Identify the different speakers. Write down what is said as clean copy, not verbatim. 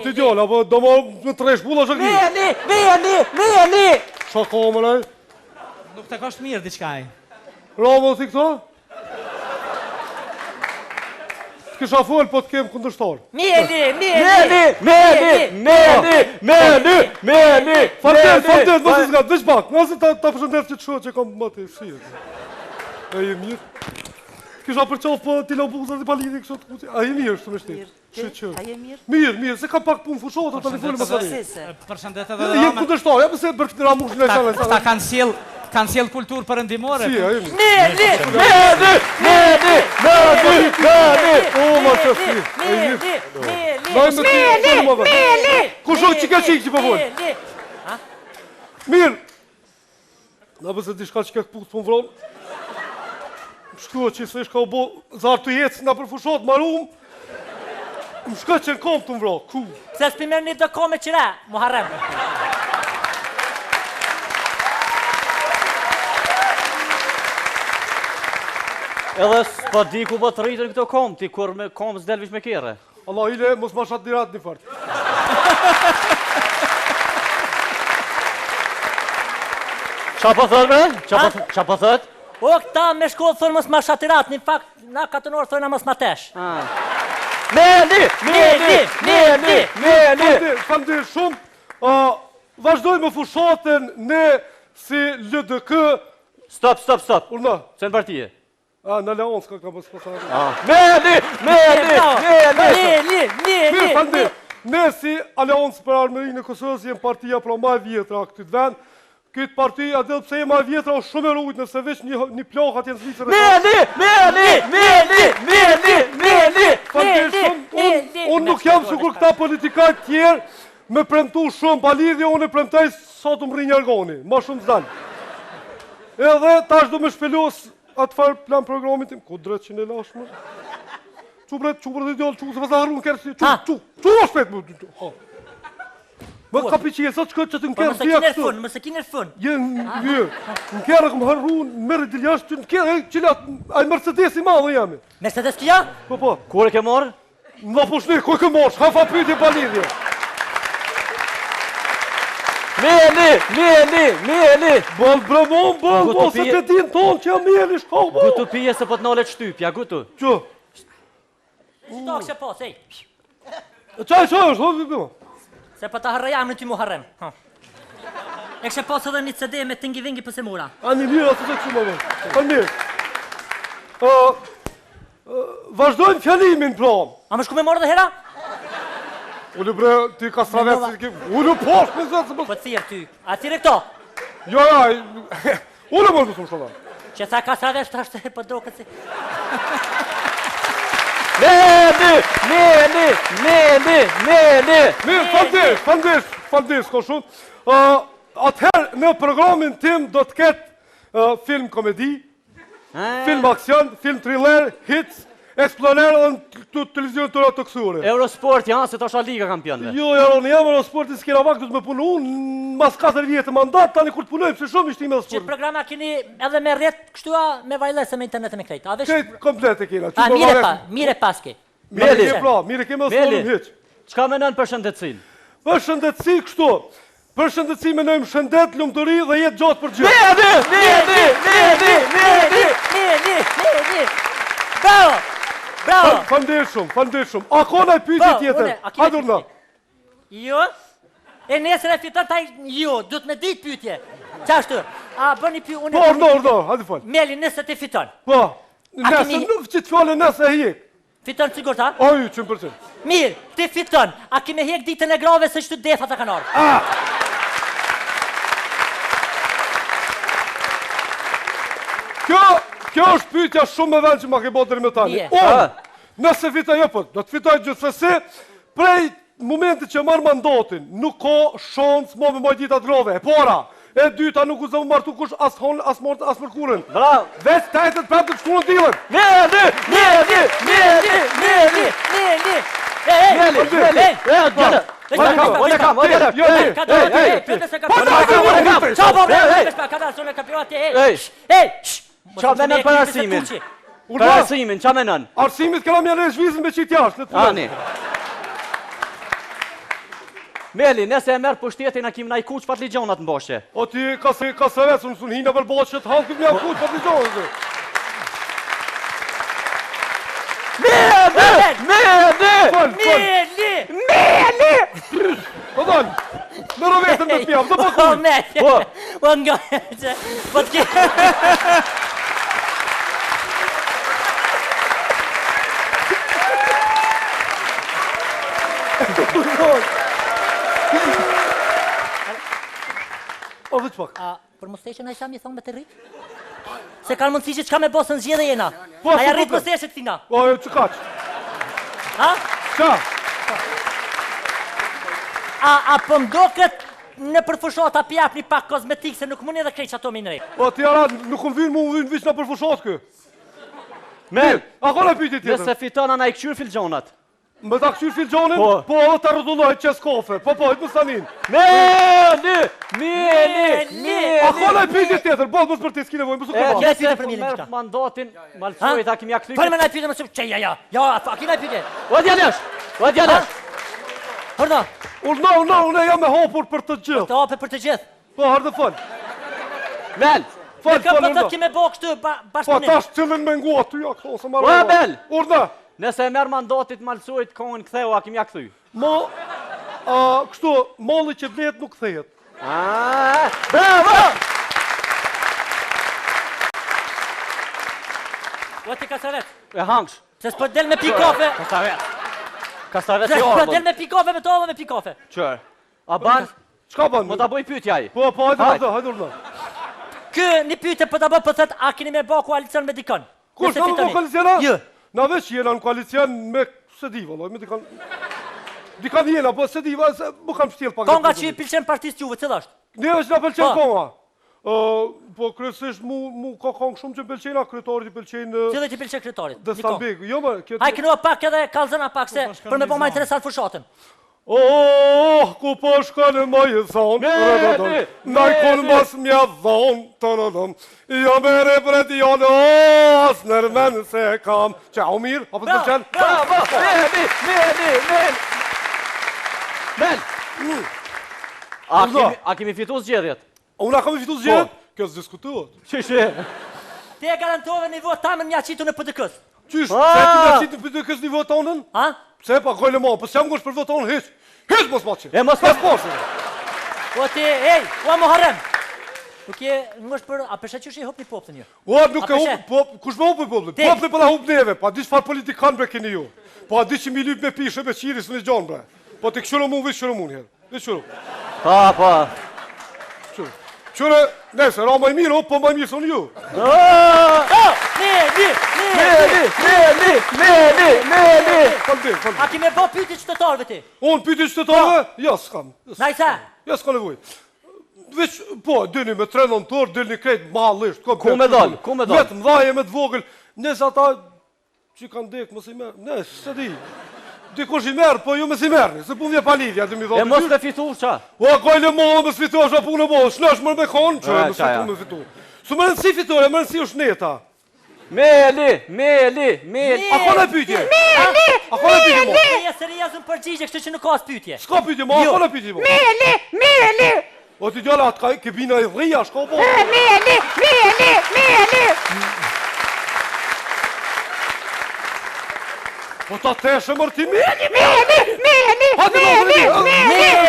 Speaker 1: Ti djallë, apo do më tresh pulla shakti?
Speaker 2: Meli!
Speaker 1: Qa ka më lej?
Speaker 3: Nuk të kashtë mirë diçkaj.
Speaker 1: Ramo si këto? S'kisha full, po të kemë kundërshtar.
Speaker 2: Meli!
Speaker 1: Famdet, nëse s'ka, veç pak, nëse ta përshëndet që të shohë që kam më të shirë. E je mirë. Kisha për qafë po t'i lobuzat i paliti kështë të kuti. A je mirë, shtë me shtetë.
Speaker 2: A je mirë?
Speaker 1: Mirë, se kam pak punë fushotë, të telefoni më sari.
Speaker 3: Përshëndet edhe
Speaker 1: Jem kundërshtar, ja pëse për ramush në shalën.
Speaker 3: Këta kanë sjell kulturë përëndimore.
Speaker 1: Si, a je mirë. Meli! Kusho që ka qikë që përvojnë? Mirë! Në pëse di shka që ka këpukë të më vronë. Shkua që se shka u bo zartë të jetës nga përfushot marum. Më shka që në kom të më vronë, ku?
Speaker 2: Se s'pimer një do kome qire, Muharrem.
Speaker 4: Edhe s'pa di ku po të rritën këto kom, ti kur me kom s'delvish me kere.
Speaker 1: Allah ile, mos ma shatë dirat një fartë.
Speaker 4: Qa po thët me? Qa po thët?
Speaker 2: O, këta me shkollë thonë mos ma shatirat, një fakt, na 4 orë thonë mos ma tesh.
Speaker 4: Meli!
Speaker 1: Famdir shumë, vazhdoj me fushatën ne si LDK.
Speaker 4: Stop.
Speaker 1: Urna.
Speaker 4: Qenë partije?
Speaker 1: Në Leon s'ka ka pësë pasarë.
Speaker 4: Meli!
Speaker 1: Mirë, Famdir, ne si Aleancë për Armërinë e Kosovës jem partia pra ma vjetra këtë vend. Këtë parti, a delë pse jem ma vjetra o shumë e rujtë nëse veç një plohë atje në zvicër e Unë nuk jam sigur këta politikajt tjerë me premtu shumë palidhje, unë e premtaj sa të më rinjë argoni, ma shumë zdanë. Edhe tash do me shpelos atë farë plan programit tim, ku drejt që në lashme? Qu bret i djollë, qu se pas a harru në kërë si, qu ma shpet më, më kapi që jesat që të në kërë pia kështu.
Speaker 2: Mëse ki nërë fun.
Speaker 1: Në kërë këmë harru, në mërë i diljash, që në kërë, qëllat, a i Mercedes i madhe jemi.
Speaker 2: Mercedes kja?
Speaker 1: Po.
Speaker 4: Kur e ke morë?
Speaker 1: Në pushni, ku e ke morë, hafa pyti palidhje.
Speaker 4: Meli!
Speaker 1: Bol, se të din tonë që jam mjeli shko, bo.
Speaker 4: Gutu pije se po të nollet shtypja, gutu.
Speaker 1: Që?
Speaker 2: Shto kështë po, sej.
Speaker 1: Qaj është,
Speaker 2: Se po të harrejam në ty Muharrem. E kështë po së dhe një CD me tingi-vingi pëse mura.
Speaker 1: A një mirë, atë të që më vërë. A mirë. Vazhdojmë fjalimin, pra.
Speaker 2: A më shku me morë dhe hera?
Speaker 1: Ullu bre, ti ka stravet, ullu poshë me zëtë.
Speaker 2: Po të thirë ty. A thirë këto?
Speaker 1: Jo, ullu më shumë shumë.
Speaker 2: Që sa ka stravet, të ashtë e për do kësi.
Speaker 1: Mirë, faldes, ko shumë. Atëherë, në programin tim do të ketë film komedi, film aksion, film thriller, hits, eksplorer dhe në televizion të ratë të kësure.
Speaker 4: Eurosport, ja, se të asha liga kampionve.
Speaker 1: Jo, Jaron, jam Eurosport i s'kena vakt, du të me punu unë, mas 4 vjetë mandat, tani kur të punojmë, se shumë ishtim edhe sport.
Speaker 2: Që programa keni edhe me rjetë kështua me vajlese me internet e me krejt.
Speaker 1: Krejt komplet e kena.
Speaker 2: Mire paske.
Speaker 1: Mire keme dhe s'ponim heq.
Speaker 4: Qka menën për shëndetësin?
Speaker 1: Për shëndetësi kështu. Për shëndetësi menojmë shëndet, lumëtëri dhe jetë gjatë për gjithë.
Speaker 2: Meli! Bravo!
Speaker 1: Falënderit shumë. A ka nëjë pyetje tjetër? Hajdur në.
Speaker 2: Jo? E nesër e fiton taj jo, du të me ditë pyetje. Qashtu? A bëni pyetje?
Speaker 1: Po, ordo, hajde falë.
Speaker 2: Meli, nëse ti fiton.
Speaker 1: Po, nëse nuk që të fjallë nëse e hjek.
Speaker 2: Fiton sigur ta?
Speaker 1: Oju, 100%.
Speaker 2: Mirë, ti fiton. A ki me hjek ditën e grave se që të defa të kanarë?
Speaker 1: Kjo është pyetja shumë e vend që ma ke bërë deri më tani. Nëse fitoj apo, do të fitoj gjithsesi, prej momentit që marr mandatin, nuk ka shans më me ditë atë grove. E para, e dyta nuk u zë martu kush as hon as mort as mërkurën.
Speaker 4: Bravo.
Speaker 1: Vetë tajtet prapë të shkuën dilën.
Speaker 4: Meli! Qa menën për arsimin? Për arsimin, qa menën?
Speaker 1: Arsimit këna mja reshvizin me qitë jashtë.
Speaker 4: Ani. Meli, nëse e merë pushtetin a kim na i kuq pat ligjonat në boshe.
Speaker 1: O ti ka se vesë, unë sun hina për boshe të halkët mja kuq pat ligjonat.
Speaker 2: Meli!
Speaker 1: O dal, në rovetën me t'pjam, të po kuj.
Speaker 2: Po nga që, po t'ke...
Speaker 1: O vëq pak.
Speaker 2: Për mosteshe na i sa mi thonë me të rritë? Se kanë mundësi që qka me bosën zgjedhe jena.
Speaker 1: Po,
Speaker 2: Aja rritë mosteshe të tina.
Speaker 1: O, që kaq?
Speaker 2: Ha?
Speaker 1: Qa?
Speaker 2: A për mdo këtë në përfushot a pjap një pak kozmetik se nuk mund edhe krejt që ato minë rejtë.
Speaker 1: O, ti arat, nuk më vinë mu vinë vishë në përfushot kë.
Speaker 4: Mel,
Speaker 1: A kona pyti tjetër?
Speaker 4: nëse fiton ana i këqyr filgjonat.
Speaker 1: Me ta këqyr filgjonin?
Speaker 4: Po.
Speaker 1: Po, edhe ta rëdulloj qes kafe. Po, hajtë më stanin.
Speaker 4: Meli!
Speaker 1: A kona pyti tjetër? Bo, mësë për ti s'ki nevoj, mësë këma.
Speaker 2: Kje pyte për Melin
Speaker 4: merë
Speaker 2: qka?
Speaker 4: mandatin, malësojt, a kim ja këthy.
Speaker 2: Për me na i pyte më shumë, që ja. Ja, a ki na i pyte?
Speaker 4: O djalesh!
Speaker 2: Hërdo,
Speaker 1: Unë jam e hapur për të gjithë.
Speaker 2: të hape për të gjithë.
Speaker 1: Po, hardë fal.
Speaker 4: Mel!
Speaker 2: Me
Speaker 1: Fal,
Speaker 2: këmë për të
Speaker 1: urna.
Speaker 2: kime bo kështu
Speaker 1: Po,
Speaker 2: bashkëpunim.
Speaker 1: tash cilën me ngua ty, ja, këto se marrë.
Speaker 4: Ua, Bel!
Speaker 1: Urna.
Speaker 4: Nëse e merë mandatit malësojt, kohën ktheu, a kim ja këthy.
Speaker 1: Kështu, malli që vlet nuk thejet.
Speaker 4: Bravo!
Speaker 2: O ti kasavet,
Speaker 4: E hangsh.
Speaker 2: se s'po del me pi kafe.
Speaker 4: Kastavet
Speaker 2: Se
Speaker 4: i
Speaker 2: s'po del
Speaker 4: ormën.
Speaker 2: me pi kafe me to dhe me pi kafe.
Speaker 4: Qër. A ban,
Speaker 1: Çka ban?
Speaker 4: mo ta boj pyetjaj.
Speaker 1: Po, hajde urna.
Speaker 2: Kë një pyte për të bë për thët, a keni me bo koalicion me dikon?
Speaker 1: Kush
Speaker 2: Nëse
Speaker 1: në
Speaker 2: fitoni?
Speaker 1: koaliciona?
Speaker 2: Jo.
Speaker 1: Na veç jena në koalicion me se di vallaj, me dikan. Dikan jena, po se di, se më kam shtjell pak.
Speaker 2: Konga që i pëlqen partisë juve, cëllë është?
Speaker 1: Ne veç na pëlqen
Speaker 2: Po.
Speaker 1: konga. Po kryesisht mu ka kong shumë që pëlqejnë, kryetarit i pëlqejnë
Speaker 2: Cëllë ti pëlqen kretarit?
Speaker 1: dhe Stambegu. Jo më, kjo.
Speaker 2: Haj kënua pak edhe kalzëna pak se për me bo ma interesant fushatën.
Speaker 1: Ku po shkone ma i thonë, ndaj kun mas mja thonë, ja mere për e janë, as nërmen se kam. Qau mirë, apo të përqenë?
Speaker 4: Bravo! Mel! A kemi fitu zgjedhjet?
Speaker 1: Unë kam i fitu zgjedhjet? Kjo s'diskutuot.
Speaker 4: Qyshe?
Speaker 2: Ti e garantove një vot tamën mja qitu në PDK-s.
Speaker 1: Qysh, se ti nga qitë në për të kësë një votonën?
Speaker 2: Ha?
Speaker 1: Pse pa gojle ma, pësë jam ngosh për votonën, hiq. Hiq mos ma që.
Speaker 4: E mos
Speaker 1: Pas poshë.
Speaker 2: O ti, ej, ua Muharrem. Nuk je ngosh për, a përshë që shi hop një popëtën ju?
Speaker 1: Ua, nuk
Speaker 2: A
Speaker 1: e
Speaker 2: peshe?
Speaker 1: hup, kush me hup i poplën?
Speaker 2: Ti.
Speaker 1: Poplën për la hup neve, pa di çfarë politikan bre keni ju. Po a di që mi lyp me pishe me qiris në gjonë bre. Po ti këshuru mu, vish këshuru mu njëherë. Vish këshuru.
Speaker 4: Pa.
Speaker 1: Këshuru. Këshuru, nese, ra maj mirë, po maj mirë sonë ju.
Speaker 4: Meli!
Speaker 1: Faldi.
Speaker 2: A ki me bo pyti qytetarëve ti?
Speaker 1: Unë pyti qytetarëve? Ja, s'kam.
Speaker 2: Na i sa?
Speaker 1: Ja, s'ka nevoj. Veç, po, dini me 3 nëntor, dini krejt mahallisht.
Speaker 4: Ku me dal?
Speaker 1: Vetë mdhaje me të vogël, nësë ata që kanë dekë, mos i merë, ne, se di. Dikush i merë, po ju me si merë, se pun vje pa lidhja, dhe mi
Speaker 4: E
Speaker 1: dhotë.
Speaker 4: mos të fitu qa?
Speaker 1: O, gojle mohë me s'fitu është a punë e mohë, shnesh mërë me konë, që
Speaker 4: E,
Speaker 1: me
Speaker 4: qa, ja.
Speaker 1: s'fitu me fitu. Su më rëndësi fitore, më rëndësi është neta.
Speaker 4: Meli!
Speaker 1: A kone pytje? A kone pytje mo?
Speaker 2: Reja se reja zënë përgjigje, kështë që nuk ka as pytje.
Speaker 1: S'ka pytje mo, a
Speaker 2: Jo.
Speaker 1: kone pytje mo? O ti djala atë ke bina i dhria, shka po? Po ta teshe mërë ti meli! Hajde mo,
Speaker 2: Meli!